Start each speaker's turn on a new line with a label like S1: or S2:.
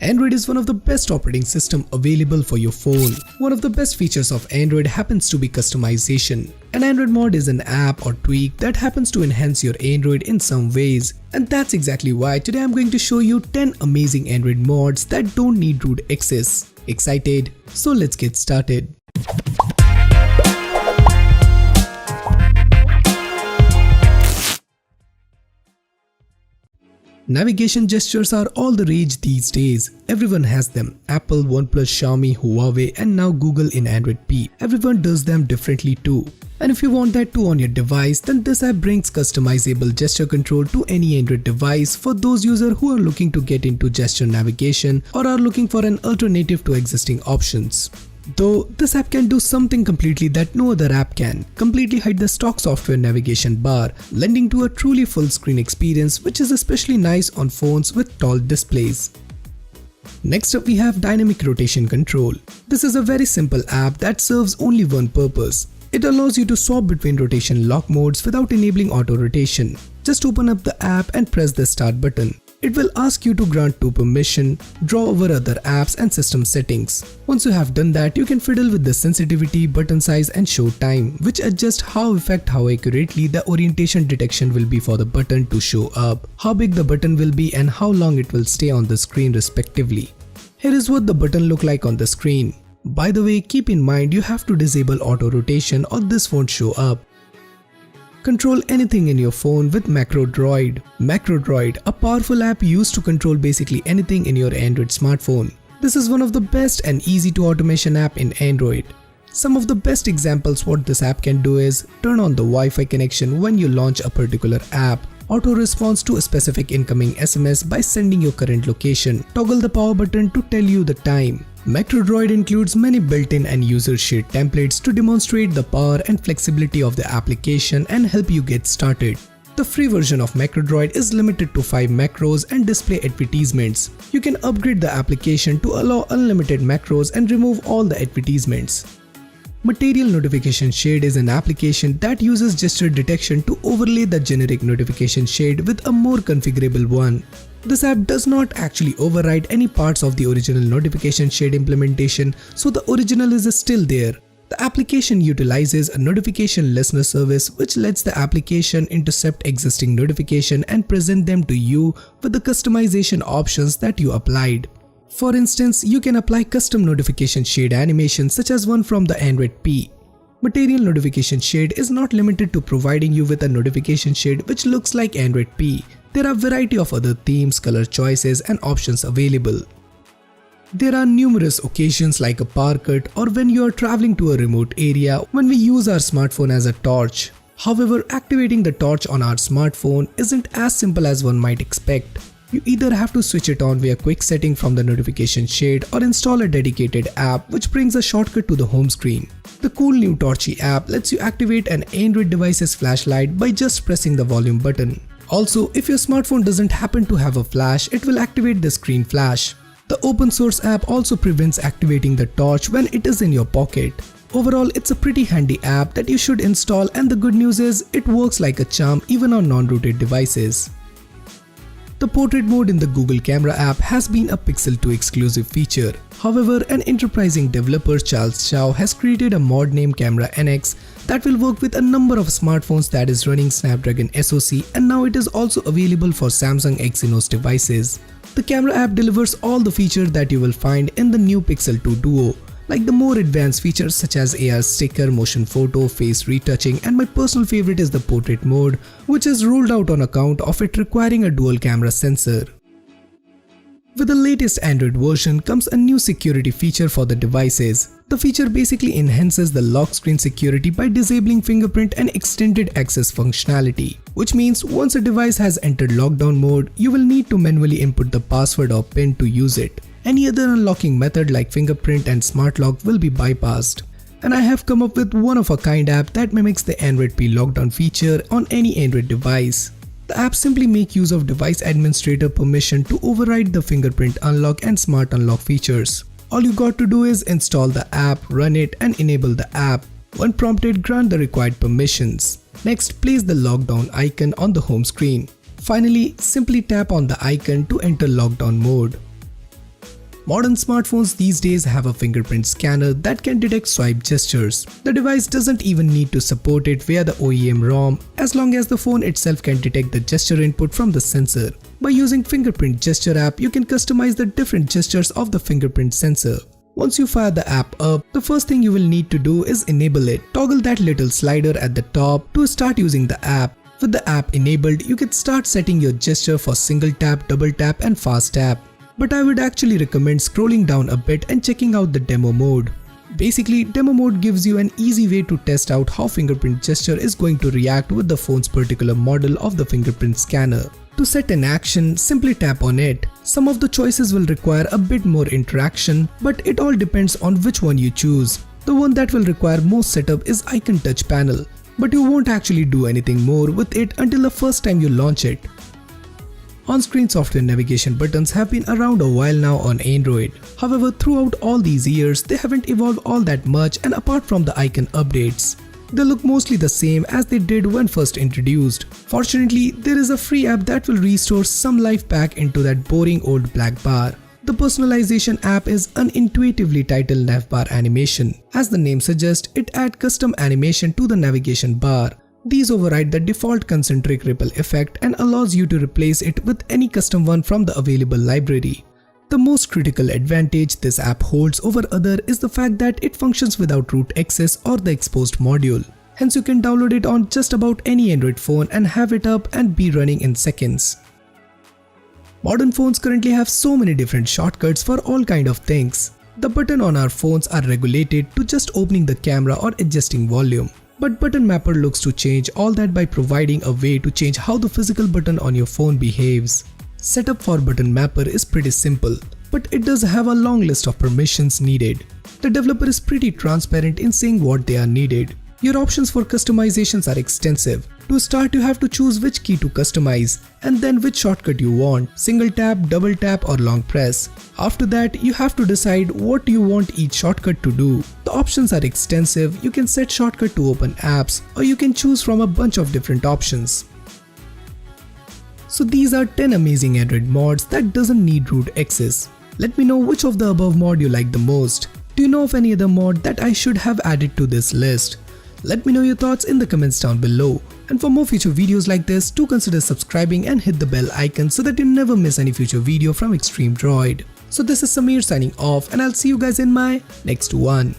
S1: Android is one of the best operating systems available for your phone. One of the best features of Android happens to be customization. An Android mod is an app or tweak that happens to enhance your Android in some ways. And that's exactly why today I'm going to show you 10 amazing Android mods that don't need root access. Excited? So let's get started. Navigation gestures are all the rage these days. Everyone has them. Apple, OnePlus, Xiaomi, Huawei and now Google in Android P. Everyone does them differently too. And if you want that too on your device, then this app brings customizable gesture control to any Android device for those users who are looking to get into gesture navigation or are looking for an alternative to existing options. Though this app can do something completely that no other app can, completely hide the stock software navigation bar, lending to a truly full screen experience which is especially nice on phones with tall displays. Next up we have Dynamic Rotation Control. This is a very simple app that serves only one purpose. It allows you to swap between rotation lock modes without enabling auto rotation. Just open up the app and press the start button. It will ask you to grant to permission, draw over other apps and system settings. Once you have done that, you can fiddle with the sensitivity, button size and show time, which adjust how accurately the orientation detection will be for the button to show up, how big the button will be and how long it will stay on the screen respectively. Here is what the button look like on the screen. By the way, keep in mind you have to disable auto rotation or this won't show up. Control anything in your phone with MacroDroid. MacroDroid, a powerful app used to control basically anything in your Android smartphone. This is one of the best and easy to automation app in Android. Some of the best examples what this app can do is turn on the Wi-Fi connection when you launch a particular app, auto response to a specific incoming SMS by sending your current location, toggle the power button to tell you the time. MacroDroid includes many built-in and user-shared templates to demonstrate the power and flexibility of the application and help you get started. The free version of MacroDroid is limited to 5 macros and display advertisements. You can upgrade the application to allow unlimited macros and remove all the advertisements. Material Notification Shade is an application that uses gesture detection to overlay the generic notification shade with a more configurable one. This app does not actually override any parts of the original notification shade implementation, so the original is still there. The application utilizes a notification listener service which lets the application intercept existing notification and present them to you with the customization options that you applied. For instance, you can apply custom notification shade animations such as one from the Android P. Material Notification Shade is not limited to providing you with a notification shade which looks like Android P. There are a variety of other themes, color choices and options available. There are numerous occasions like a power cut or when you are traveling to a remote area when we use our smartphone as a torch. However, activating the torch on our smartphone isn't as simple as one might expect. You either have to switch it on via quick setting from the notification shade or install a dedicated app which brings a shortcut to the home screen. The cool new Torchy app lets you activate an Android device's flashlight by just pressing the volume button. Also, if your smartphone doesn't happen to have a flash, it will activate the screen flash. The open source app also prevents activating the torch when it is in your pocket. Overall, it's a pretty handy app that you should install, and the good news is it works like a charm even on non-rooted devices. The portrait mode in the Google Camera app has been a Pixel 2 exclusive feature. However, an enterprising developer Charles Chow has created a mod named Camera NX that will work with a number of smartphones that is running Snapdragon SoC, and now it is also available for Samsung Exynos devices. The camera app delivers all the features that you will find in the new Pixel 2 Duo, like the more advanced features such as AR sticker, motion photo, face retouching, and my personal favorite is the portrait mode, which is rolled out on account of it requiring a dual camera sensor. With the latest Android version comes a new security feature for the devices. The feature basically enhances the lock screen security by disabling fingerprint and extended access functionality, which means once a device has entered lockdown mode, you will need to manually input the password or PIN to use it. Any other unlocking method like fingerprint and smart lock will be bypassed. And I have come up with one-of-a-kind app that mimics the Android P lockdown feature on any Android device. The app simply makes use of device administrator permission to override the fingerprint unlock and smart unlock features. All you got to do is install the app, run it and enable the app. When prompted, grant the required permissions. Next, place the lockdown icon on the home screen. Finally, simply tap on the icon to enter lockdown mode. Modern smartphones these days have a fingerprint scanner that can detect swipe gestures. The device doesn't even need to support it via the OEM ROM as long as the phone itself can detect the gesture input from the sensor. By using Fingerprint Gesture app, you can customize the different gestures of the fingerprint sensor. Once you fire the app up, the first thing you will need to do is enable it. Toggle that little slider at the top to start using the app. With the app enabled, you can start setting your gesture for single tap, double tap and fast tap. But I would actually recommend scrolling down a bit and checking out the demo mode. Basically, demo mode gives you an easy way to test out how fingerprint gesture is going to react with the phone's particular model of the fingerprint scanner. To set an action, simply tap on it. Some of the choices will require a bit more interaction, but it all depends on which one you choose. The one that will require most setup is Icon Touch Panel, but you won't actually do anything more with it until the first time you launch it. On-screen software navigation buttons have been around a while now on Android. However, throughout all these years, they haven't evolved all that much, and apart from the icon updates, they look mostly the same as they did when first introduced. Fortunately, there is a free app that will restore some life back into that boring old black bar. The personalization app is unintuitively titled Navbar Animation. As the name suggests, it adds custom animation to the navigation bar. These override the default concentric ripple effect and allows you to replace it with any custom one from the available library. The most critical advantage this app holds over other is the fact that it functions without root access or the exposed module. Hence you can download it on just about any Android phone and have it up and be running in seconds. Modern phones currently have so many different shortcuts for all kind of things. The buttons on our phones are regulated to just opening the camera or adjusting volume. But Button Mapper looks to change all that by providing a way to change how the physical button on your phone behaves. Setup for Button Mapper is pretty simple, but it does have a long list of permissions needed. The developer is pretty transparent in saying what they are needed. Your options for customizations are extensive. To start, you have to choose which key to customize and then which shortcut you want, single tap, double tap or long press. After that, you have to decide what you want each shortcut to do. The options are extensive. You can set shortcut to open apps or you can choose from a bunch of different options. So these are 10 amazing Android mods that doesn't need root access. Let me know which of the above mod you like the most. Do you know of any other mod that I should have added to this list? Let me know your thoughts in the comments down below. And for more future videos like this, do consider subscribing and hit the bell icon so that you never miss any future video from Extreme Droid. So this is Samir signing off and I'll see you guys in my next one.